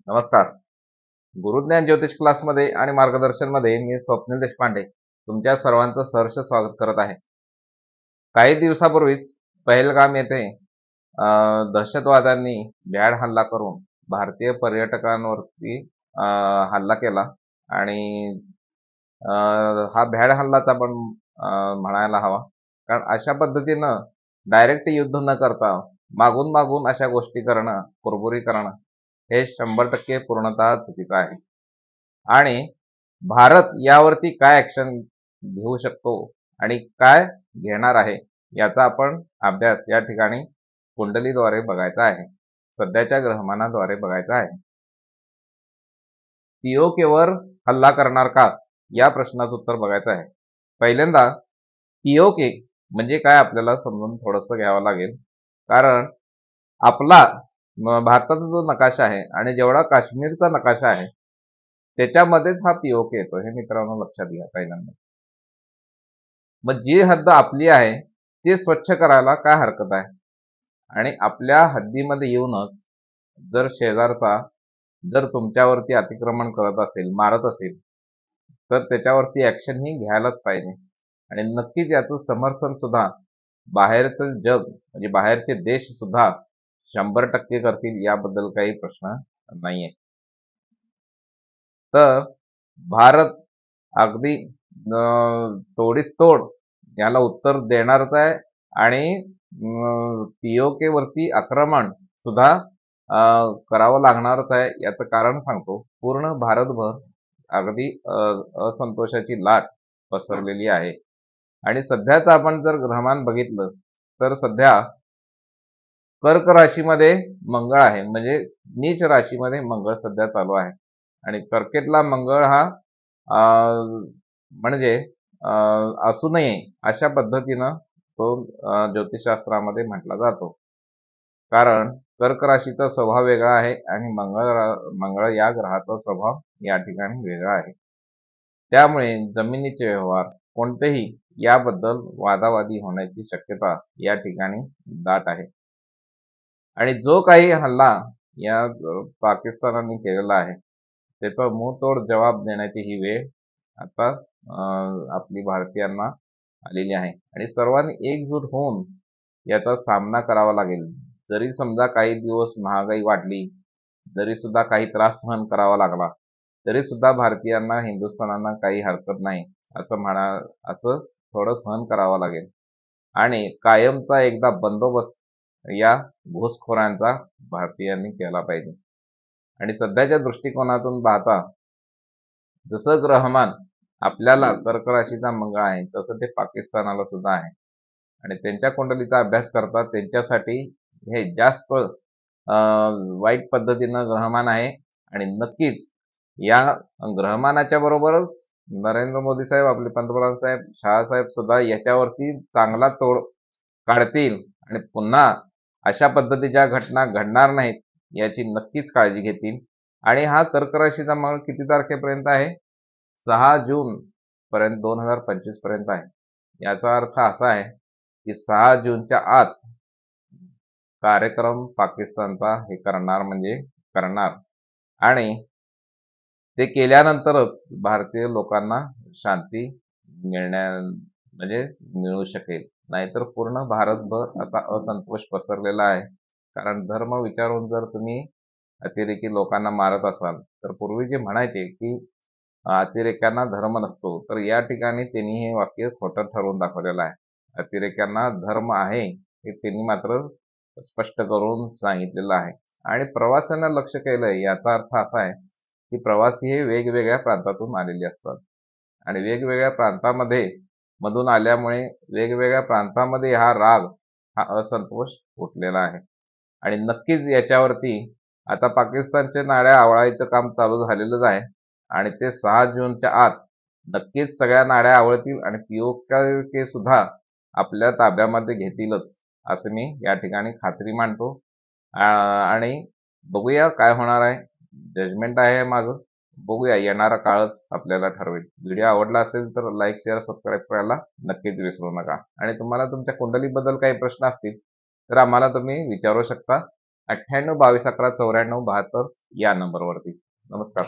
नमस्कार. गुरुज्ञान ज्योतिष क्लासमध्ये आणि मार्गदर्शनमध्ये मी स्वप्नील देशपांडे तुमच्या सर्वांचं सहर्ष स्वागत करत आहे. काही दिवसापूर्वीच पहलगाम येथे दहशतवाद्यांनी भ्याड हल्ला करून भारतीय पर्यटकांवरती हल्ला केला आणि हा भ्याड हल्लाच आपण म्हणायला हवा. कारण अशा पद्धतीनं डायरेक्ट युद्ध न करता मागून मागून अशा गोष्टी करणं, कुरबुरी करणं हे 100% पूर्णतः चुकीचं आहे. आणि भारत यावरती काय ऍक्शन घेऊ शकतो आणि काय घेणार आहे याचा आपण अभ्यास या ठिकाणी कुंडलीद्वारे बघायचा आहे. सध्याच्या ग्रहमानाद्वारे बघायचा आहे. पीओकेवर हल्ला करणार का या प्रश्नाचं उत्तर बघायचं आहे. पहिल्यांदा पीओके म्हणजे काय आपल्याला समजून थोडंसं घ्यावं लागेल. कारण आपला भारताचा जो नकाशा आहे आणि जेवढा काश्मीरचा नकाशा आहे त्याच्यामध्येच हा पीओके येतो, हे मित्रांनो लक्षात घ्या पहिल्यांदा. मग जी हद्द आपली आहे ती स्वच्छ करायला काय हरकत आहे. आणि आपल्या हद्दीमध्ये येऊनच जर शेजारचा जर तुमच्यावरती अतिक्रमण करत असेल, मारत असेल, तर त्याच्यावरती ऍक्शन ही घ्यायलाच पाहिजे. आणि नक्कीच याचं समर्थन सुद्धा बाहेरचं जग म्हणजे बाहेरचे देश सुद्धा 100% करतील, याबद्दल काही प्रश्न नाहीये. तर भारत अगदी तोडीस तोड याला उत्तर देणारच आहे. आणि पीओके वरती आक्रमण सुद्धा करावं लागणारच आहे. याचं कारण सांगतो. पूर्ण भारतभर अगदी असंतोषाची लाट पसरलेली आहे. आणि सध्याच आपण जर ग्रहमान बघितलं तर सध्या कर्क राशीमध्ये मंगळ आहे, म्हणजे नीच राशीमध्ये मंगळ सध्या चालू आहे. आणि कर्केटला मंगळ हा म्हणजे असू नये अशा पद्धतीनं तो ज्योतिषशास्त्रामध्ये म्हटला जातो. कारण कर्क राशीचा स्वभाव वेगळा आहे आणि मंगळ या ग्रहाचा स्वभाव या ठिकाणी वेगळा आहे. त्यामुळे जमिनीचे व्यवहार कोणतेही याबद्दल वादावादी होण्याची शक्यता या ठिकाणी दाट आहे. आणि जो काही हल्ला या पाकिस्तानाने केलेला आहे त्याचा मुंहतोड जवाब देण्याची ही वेळ आता आपली भारतीयांना आलेली आहे. आणि सर्वांनी एकजूट होऊन याचा सामना करावा लागेल. जरी समजा काही दिवस महागाई वाढली, जरी सुद्धा काही त्रास सहन करावा लागला, तरी सुद्धा भारतीयांना, हिंदुस्थानांना काही हरकत नाही असं थोडं सहन करावं लागेल. आणि कायमचा एकदा बंदोबस्त या घुसखोरांचा भारतीयांनी केला पाहिजे. आणि सध्याच्या दृष्टिकोनातून पाहता जसं ग्रहमान आपल्याला कर्क राशीचा मंगळ आहे तसं ते पाकिस्तानाला सुद्धा आहे. आणि त्यांच्या कुंडलीचा अभ्यास करतात त्यांच्यासाठी हे जास्त वाईट पद्धतीनं ग्रहमान आहे. आणि नक्कीच या ग्रहमानाच्या बरोबरच नरेंद्र मोदी साहेब, आपले पंतप्रधान साहेब, शहा साहेब सुद्धा याच्यावरती चांगला तोड काढतील आणि पुन्हा अशा पद्धतीच्या घटना घडणार नाहीत याची नक्कीच काळजी घेतील. आणि हा कर्क राशीचा मंगळ किती तारखेपर्यंत आहे? 6 जून पर्यंत 2025 पर्यंत आहे. याचा अर्थ असा आहे की 6 जूनच्या आत कार्यक्रम पाकिस्तानचा हे करणार म्हणजे करणार. आणि ते केल्यानंतरच भारतीय लोकांना शांती मिळू शकेल. नाहीतर पूर्ण भारतभर असा असंतोष पसरलेला आहे. कारण धर्म विचारून जर तुम्ही अतिरेकी लोकांना मारत असाल तर पूर्वी जे म्हणायचे की अतिरेक्यांना धर्म नसतो, तर या ठिकाणी त्यांनी हे वाक्य खोटं ठरवून दाखवलेलं आहे. अतिरेक्यांना धर्म आहे हे त्यांनी मात्र स्पष्ट करून सांगितलेलं आहे. आणि प्रवाशांना लक्ष केलंय याचा अर्थ असा आहे की प्रवासी हे वेगवेगळ्या प्रांतातून आलेले असतात. आणि वेगवेगळ्या प्रांतामध्ये मधून आल्यामुळे वेगवेगळ्या प्रांतामध्ये हा राग, हा असंतोष उठलेला आहे. आणि नक्कीच याच्यावरती आता पाकिस्तानच्या नाड्या आवळायचं काम चालू झालेलंच आहे. आणि ते 6 जूनच्या आत नक्कीच सगळ्या नाड्या आवळतील आणि पीओके सुद्धा आपल्या ताब्यामध्ये घेतीलच असं मी या ठिकाणी खात्री मानतो. आणि बघूया काय होणार आहे. जजमेंट आहे माझं. बघूया, येणारा काळच आपल्याला ठरवेल. व्हिडिओ आवडला असेल तर लाईक, शेअर, सबस्क्राईब करायला नक्कीच विसरू नका. आणि तुम्हाला तुमच्या कुंडलीबद्दल काही प्रश्न असतील तर आम्हाला तुम्ही विचारू शकता. 98 22 11 94 72 या नंबरवरती. नमस्कार.